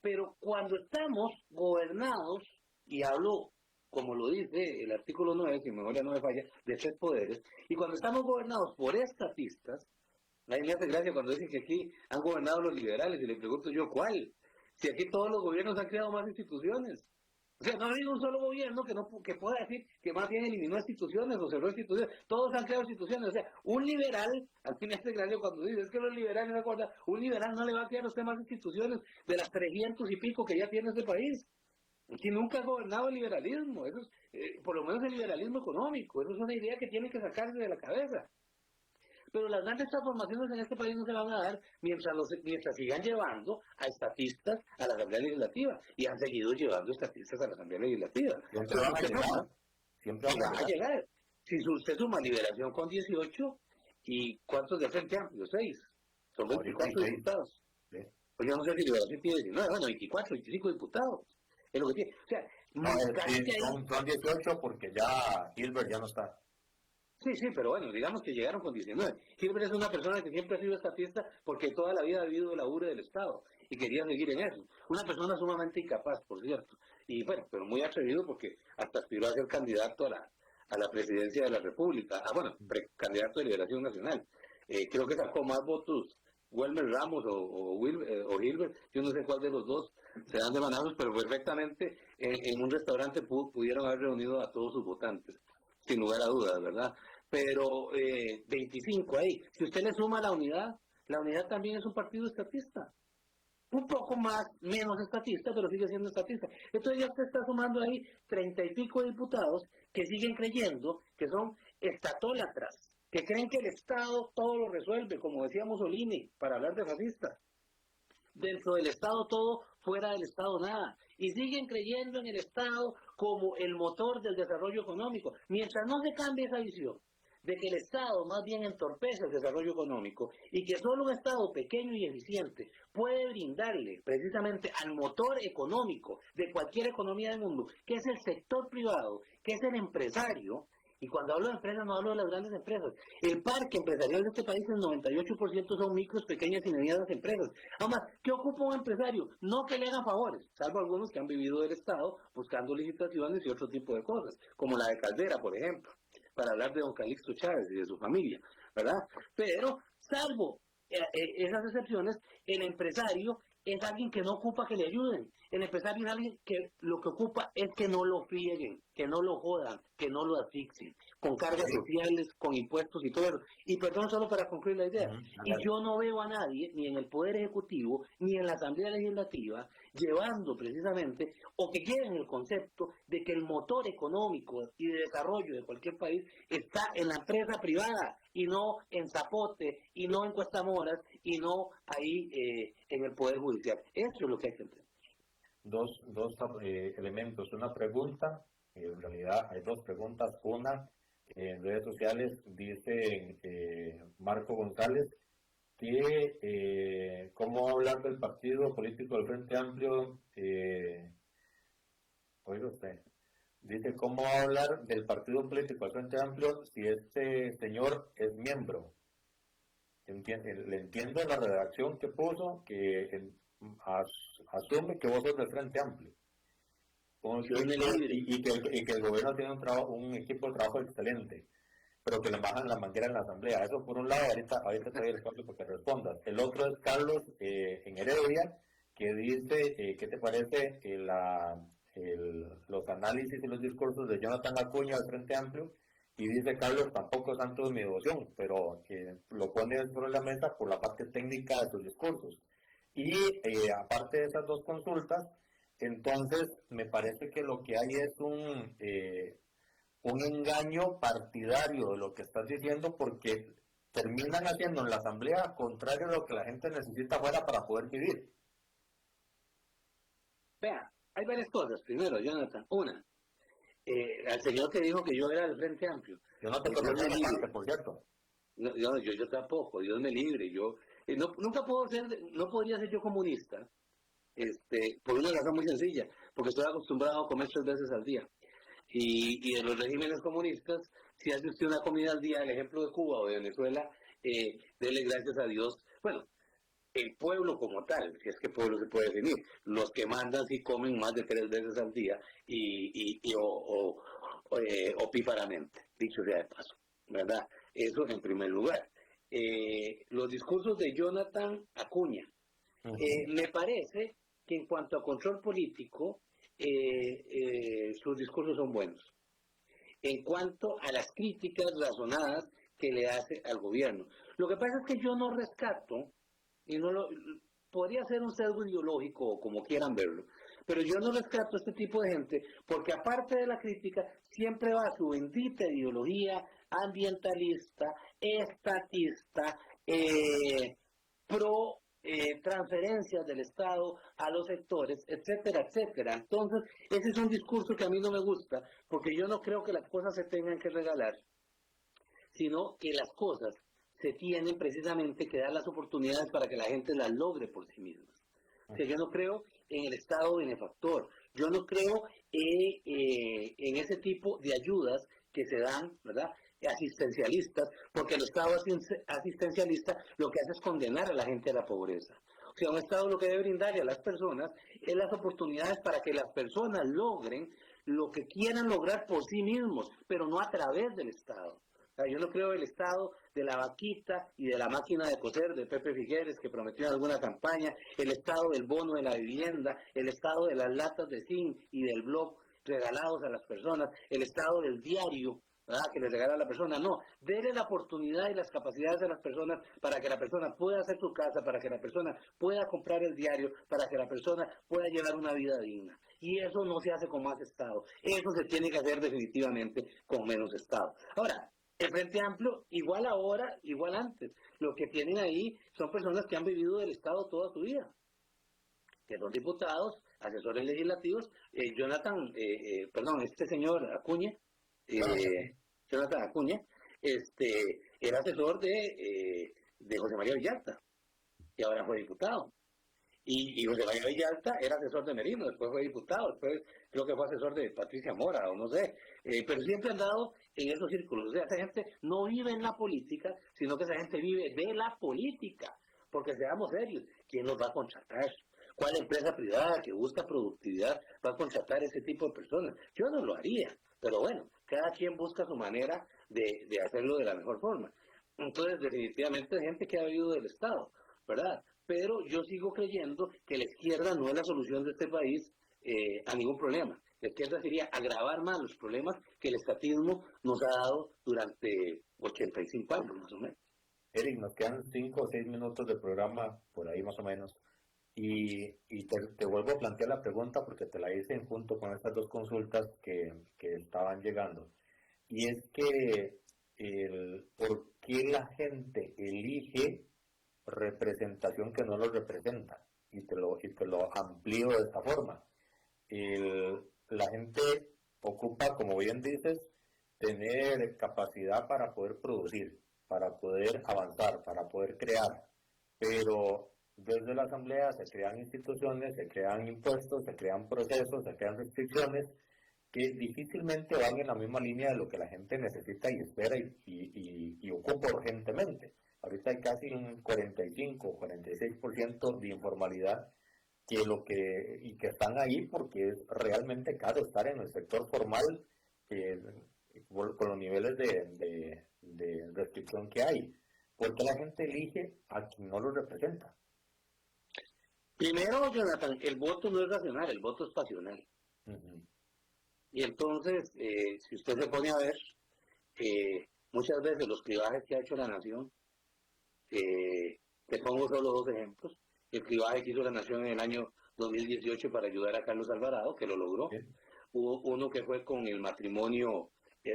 pero cuando estamos gobernados, y hablo como lo dice el artículo 9, si mi memoria no me falla, de 3 poderes, y cuando estamos gobernados por estatistas, a mí me hace gracia cuando dicen que aquí han gobernado los liberales, y le pregunto yo, ¿cuál? Si aquí todos los gobiernos han creado más instituciones. O sea, no ha habido un solo gobierno que pueda decir que más bien eliminó instituciones o cerró instituciones. Todos han creado instituciones. O sea, un liberal, al fin me hace gracia cuando dice, es que los liberales, no acuerdan, un liberal no le va a crear a usted más instituciones de las 300 y pico que ya tiene este país. Que nunca ha gobernado el liberalismo, eso es, por lo menos el liberalismo económico, eso es una idea que tiene que sacarse de la cabeza. Pero las grandes transformaciones en este país no se van a dar mientras sigan llevando a estatistas a la Asamblea Legislativa, y han seguido llevando estatistas a la Asamblea Legislativa. Siempre van a llegar, siempre van a llegar. Si usted suma Liberación con 18, ¿y cuántos de Frente Amplio? 6. Son 24 diputados. Sí. Pues yo no sé si Liberación tiene 19, bueno, 24, 25 diputados. Es lo que tiene. O sea, son 18 porque ya Gilbert ya no está. Sí, pero bueno, digamos que llegaron con 19. Gilbert es una persona que siempre ha sido estatista porque toda la vida ha vivido el laburo del Estado y quería seguir en eso. Una persona sumamente incapaz, por cierto. Y bueno, pero muy atrevido porque hasta aspiró a ser candidato a la presidencia de la República. Candidato de Liberación Nacional. Creo que sacó más votos Wilmer Ramos o Gilbert, yo no sé cuál de los dos se dan de manazos, pero perfectamente en un restaurante pudieron haber reunido a todos sus votantes, sin lugar a dudas, ¿verdad? Pero 25 ahí, si usted le suma la unidad también es un partido estatista, un poco menos estatista, pero sigue siendo estatista. Entonces ya usted está sumando ahí 30 y pico de diputados que siguen creyendo que son estatólatras, que creen que el Estado todo lo resuelve, como decía Mussolini, para hablar de fascistas. Dentro del Estado todo, fuera del Estado nada. Y siguen creyendo en el Estado como el motor del desarrollo económico. Mientras no se cambie esa visión de que el Estado más bien entorpece el desarrollo económico y que solo un Estado pequeño y eficiente puede brindarle precisamente al motor económico de cualquier economía del mundo, que es el sector privado, que es el empresario. Y cuando hablo de empresas, no hablo de las grandes empresas. El parque empresarial de este país, el 98% son micros, pequeñas y medianas empresas. Además, ¿qué ocupa un empresario? No que le hagan favores, salvo algunos que han vivido del Estado buscando licitaciones y otro tipo de cosas, como la de Caldera, por ejemplo, para hablar de don Calixto Chávez y de su familia, ¿verdad? Pero, salvo esas excepciones, el empresario es alguien que no ocupa que le ayuden. El empresario es alguien que lo que ocupa es que no lo frieguen, que no lo jodan, que no lo asfixien, con cargas sociales, con impuestos y todo eso. Y perdón, solo para concluir la idea. Y yo no veo a nadie, ni en el Poder Ejecutivo, ni en la Asamblea Legislativa, llevando precisamente, o que lleven el concepto de que el motor económico y de desarrollo de cualquier país está en la empresa privada, y no en Zapote, y no en Cuesta Moras, y no ahí en el Poder Judicial. Eso es lo que hay que entender. Dos elementos, una pregunta, en realidad hay dos preguntas. Una, en redes sociales dice Marco González que cómo hablar del partido político del Frente Amplio Oiga usted, dice, ¿cómo va a hablar del partido político al Frente Amplio si este señor es miembro? Le entiendo la redacción que puso, que asume que vos sos del Frente Amplio. Y que el gobierno tiene un equipo de trabajo excelente, pero que le bajan la manguera en la asamblea. Eso por un lado, ahorita te doy el espacio para que respondas. El otro es Carlos en Heredia, que dice, ¿qué te parece los análisis y los discursos de Jonathan Acuña del Frente Amplio? Y dice Carlos, tampoco santo de mi devoción, pero lo pone sobre la mesa por la parte técnica de sus discursos. Y aparte de esas dos consultas, entonces me parece que lo que hay es un engaño partidario de lo que estás diciendo, porque terminan haciendo en la asamblea contrario a lo que la gente necesita afuera para poder vivir. Vea, hay varias cosas. Primero, Jonathan, una, al señor que dijo que yo era del Frente Amplio. Yo no te conozco la parte, por cierto. No, yo tampoco, Dios me libre. Yo nunca no podría ser yo comunista, por una razón muy sencilla, porque estoy acostumbrado a comer 3 veces al día. Y en los regímenes comunistas, si hace usted una comida al día, el ejemplo de Cuba o de Venezuela, dele gracias a Dios. Bueno, el pueblo como tal, si es que pueblo se puede definir, los que mandan sí comen más de 3 veces al día opíparamente, dicho sea de paso, ¿verdad? Eso en primer lugar. Los discursos de Jonathan Acuña, me parece que en cuanto a control político, sus discursos son buenos. En cuanto a las críticas razonadas que le hace al gobierno. Lo que pasa es que yo no rescato, y podría ser un sesgo ideológico o como quieran verlo, pero yo no rescato a este tipo de gente porque aparte de la crítica siempre va su bendita ideología ambientalista, estatista, pro transferencias del Estado a los sectores, etcétera, etcétera. Entonces, ese es un discurso que a mí no me gusta, porque yo no creo que las cosas se tengan que regalar, sino que las cosas se tienen precisamente que dar las oportunidades para que la gente las logre por sí mismas. O sea, yo no creo en el Estado benefactor, yo no creo en ese tipo de ayudas que se dan, ¿verdad?, asistencialistas, porque el Estado asistencialista lo que hace es condenar a la gente a la pobreza. O sea, un Estado lo que debe brindarle a las personas es las oportunidades para que las personas logren lo que quieran lograr por sí mismos, pero no a través del Estado. O sea, yo no creo el Estado de la vaquita y de la máquina de coser de Pepe Figueres que prometió en alguna campaña, el Estado del bono de la vivienda, el Estado de las latas de zinc y del blog regalados a las personas, el Estado del diario, ¿verdad?, que le regala a la persona. No, déle la oportunidad y las capacidades a las personas para que la persona pueda hacer su casa, para que la persona pueda comprar el diario, para que la persona pueda llevar una vida digna. Y eso no se hace con más Estado. Eso se tiene que hacer definitivamente con menos Estado. Ahora, el Frente Amplio, igual ahora, igual antes, lo que tienen ahí son personas que han vivido del Estado toda su vida, que son diputados, asesores legislativos. Este señor Acuña, Jonathan Acuña, era asesor de José María Villalta, y ahora fue diputado. Y José María Villalta era asesor de Merino, después fue diputado, después creo que fue asesor de Patricia Mora, o no sé, pero siempre han dado en esos círculos. O sea, esa gente no vive en la política, sino que esa gente vive de la política, porque seamos serios, ¿quién los va a contratar? ¿Cuál empresa privada que busca productividad va a contratar ese tipo de personas? Yo no lo haría, pero bueno, cada quien busca su manera de hacerlo de la mejor forma. Entonces, definitivamente hay gente que ha vivido del Estado, ¿verdad? Pero yo sigo creyendo que la izquierda no es la solución de este país a ningún problema. La izquierda sería agravar más los problemas que el estatismo nos ha dado durante 85 años, más o menos. Eric, nos quedan 5 o 6 minutos de programa, por ahí más o menos. Y te vuelvo a plantear la pregunta porque te la hice junto con estas dos consultas que estaban llegando. Y es que ¿por qué la gente elige representación que no lo representa? Y te lo amplío de esta forma. La gente ocupa, como bien dices, tener capacidad para poder producir, para poder avanzar, para poder crear, pero desde la Asamblea se crean instituciones, se crean impuestos, se crean procesos, se crean restricciones que difícilmente van en la misma línea de lo que la gente necesita y espera y ocupa urgentemente. Ahorita hay casi un 45, 46% de informalidad y que están ahí porque es realmente caro estar en el sector formal con los niveles de restricción que hay. Porque la gente elige a quien no lo representa. Primero, Jonathan, el voto no es racional, el voto es pasional. Uh-huh. Y entonces, si usted se pone a ver, muchas veces los clivajes que ha hecho la nación, te pongo solo dos ejemplos. El clivaje que hizo la nación en el año 2018 para ayudar a Carlos Alvarado, que lo logró. Okay. Hubo uno que fue con el matrimonio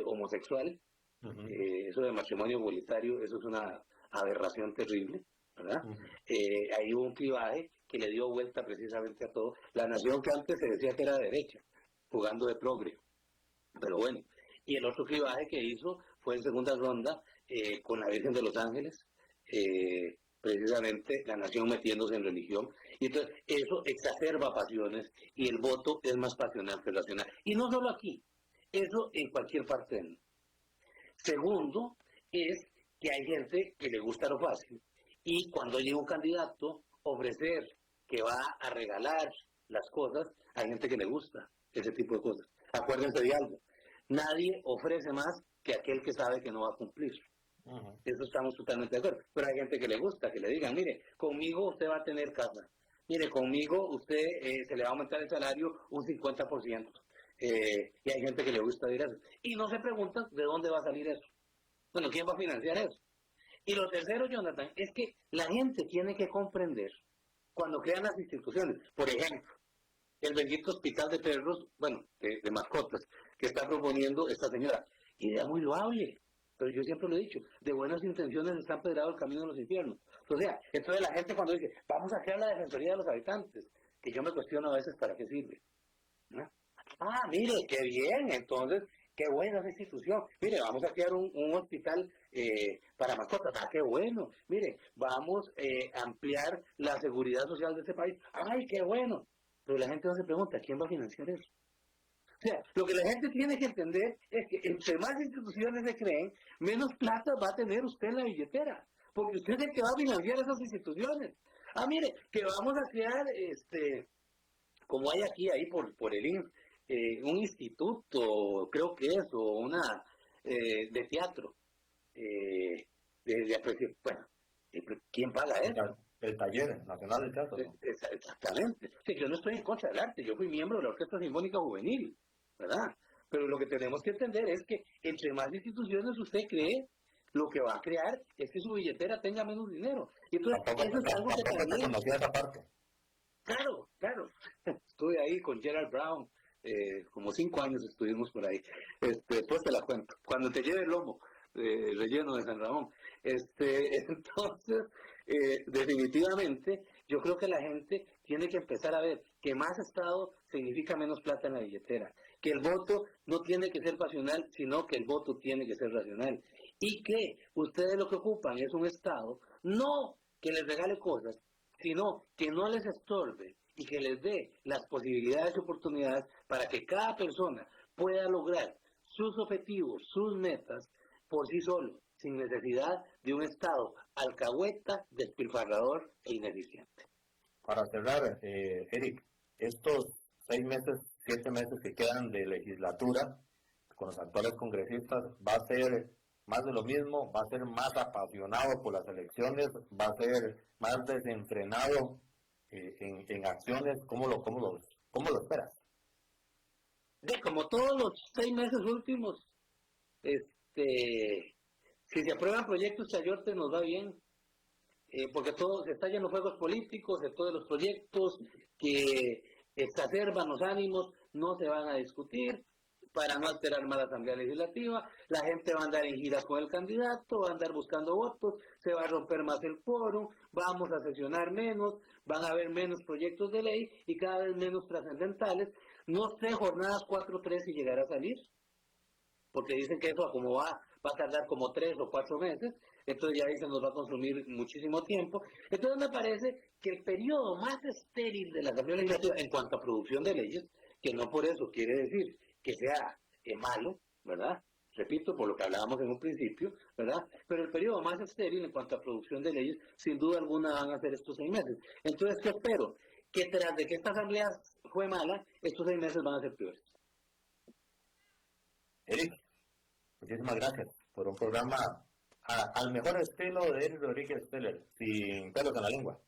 homosexual. Uh-huh. Eso de matrimonio igualitario, eso es una aberración terrible, ¿verdad? Uh-huh. Ahí hubo un clivaje que le dio vuelta precisamente a todo. La nación que antes se decía que era de derecha, jugando de progre, pero bueno. Y el otro clivaje que hizo fue en segunda ronda con la Virgen de los Ángeles, precisamente la nación metiéndose en religión. Y entonces eso exacerba pasiones y el voto es más pasional que racional. Y no solo aquí, eso en cualquier parte del mundo. Segundo, es que hay gente que le gusta lo fácil y cuando llega un candidato ofrecer que va a regalar las cosas, hay gente que le gusta ese tipo de cosas. Acuérdense de algo, nadie ofrece más que aquel que sabe que no va a cumplir. Uh-huh. Eso estamos totalmente de acuerdo. Pero hay gente que le gusta, que le digan, mire, conmigo usted va a tener casa. Mire, conmigo usted se le va a aumentar el salario un 50%. Y hay gente que le gusta decir eso. Y no se preguntan de dónde va a salir eso. Bueno, ¿quién va a financiar eso? Y lo tercero, Jonathan, es que la gente tiene que comprender cuando crean las instituciones. Por ejemplo, el bendito hospital de perros, bueno, de mascotas, que está proponiendo esta señora. Idea muy loable, pero yo siempre lo he dicho, de buenas intenciones está empedrado el camino de los infiernos. O sea, entonces la gente cuando dice, vamos a crear la Defensoría de los Habitantes, que yo me cuestiono a veces para qué sirve, ¿no? Ah, mire, qué bien, entonces, qué buena esa institución. Mire, vamos a crear un hospital para mascotas. Ah, qué bueno. Mire, vamos a ampliar la seguridad social de este país. Ay, qué bueno. Pero la gente no se pregunta, ¿quién va a financiar eso? O sea, lo que la gente tiene que entender es que entre más instituciones se creen, menos plata va a tener usted en la billetera. Porque usted es el que va a financiar esas instituciones. Ah, mire, que vamos a crear, como hay aquí, ahí por el INS, un instituto, creo que es, o una de teatro, bueno, ¿quién paga eso? El taller nacional de teatro. Exactamente. Sí, yo no estoy en contra del arte, yo fui miembro de la Orquesta Sinfónica Juvenil, ¿verdad? Pero lo que tenemos que entender es que entre más instituciones usted cree, lo que va a crear es que su billetera tenga menos dinero. Y entonces, eso es algo que también... Claro, claro. Estuve ahí con Gerald Brown. Como 5 años estuvimos por ahí. Después te la cuento. Cuando te lleve el lomo relleno de San Ramón. Entonces, definitivamente, yo creo que la gente tiene que empezar a ver que más Estado significa menos plata en la billetera. Que el voto no tiene que ser pasional, sino que el voto tiene que ser racional. Y que ustedes lo que ocupan es un Estado, no que les regale cosas, sino que no les estorbe y que les dé las posibilidades y oportunidades para que cada persona pueda lograr sus objetivos, sus metas, por sí solo, sin necesidad de un Estado alcahueta, despilfarrador e ineficiente. Para cerrar, Eric, estos 6 meses, 7 meses que quedan de legislatura con los actuales congresistas, ¿va a ser más de lo mismo? ¿Va a ser más apasionado por las elecciones? ¿Va a ser más desenfrenado en acciones? ¿Cómo lo esperas? Como todos los 6 meses últimos, si se aprueban proyectos Chayote nos va bien, porque todo se estallan los juegos políticos, de todos los proyectos que exacerban los ánimos no se van a discutir para no alterar más la Asamblea Legislativa, la gente va a andar en giras con el candidato, va a andar buscando votos, se va a romper más el quórum, vamos a sesionar menos, van a haber menos proyectos de ley y cada vez menos trascendentales. No sé, jornadas 4-3 si llegará a salir, porque dicen que eso como va a tardar como 3 o 4 meses, entonces ya ahí se nos va a consumir muchísimo tiempo. Entonces me parece que el periodo más estéril de la Asamblea Legislativa en cuanto a producción de leyes, que no por eso quiere decir que sea malo, ¿verdad? Repito, por lo que hablábamos en un principio, ¿verdad? Pero el periodo más estéril en cuanto a producción de leyes, sin duda alguna van a ser estos 6 meses. Entonces, ¿qué espero? Que tras de que esta asamblea fue mala, estos 6 meses van a ser peores. Eric, muchísimas gracias por un programa al mejor estilo de Eric Rodríguez Steller, sin pelos en la lengua.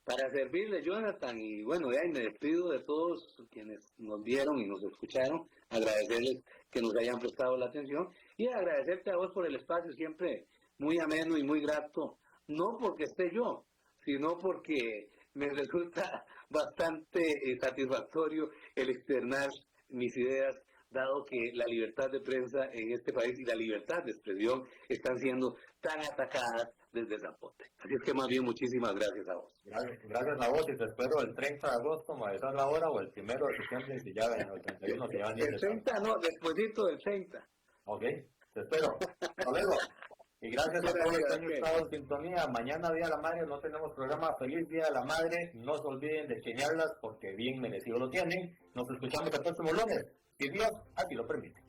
Para servirle, Jonathan, y bueno, ya me despido de todos quienes nos vieron y nos escucharon, agradecerles que nos hayan prestado la atención y agradecerte a vos por el espacio, siempre muy ameno y muy grato, no porque esté yo, sino porque me resulta bastante satisfactorio el externar mis ideas, dado que la libertad de prensa en este país y la libertad de expresión están siendo tan atacadas desde Zapote. Así es que más bien muchísimas gracias a vos. Gracias a vos y te espero el 30 de agosto, esa es la hora, o el 1 de septiembre, si ya ven, el 31, si ya van 10 El 30 no, despuésito del 30. Ok, te espero. Hasta luego. Y gracias a todos los que han estado en sintonía. Mañana, Día de la Madre, no tenemos programa. Feliz Día de la Madre. No se olviden de cheñarlas porque bien merecido lo tienen. Nos escuchamos el próximo lunes. Si Dios así lo permite.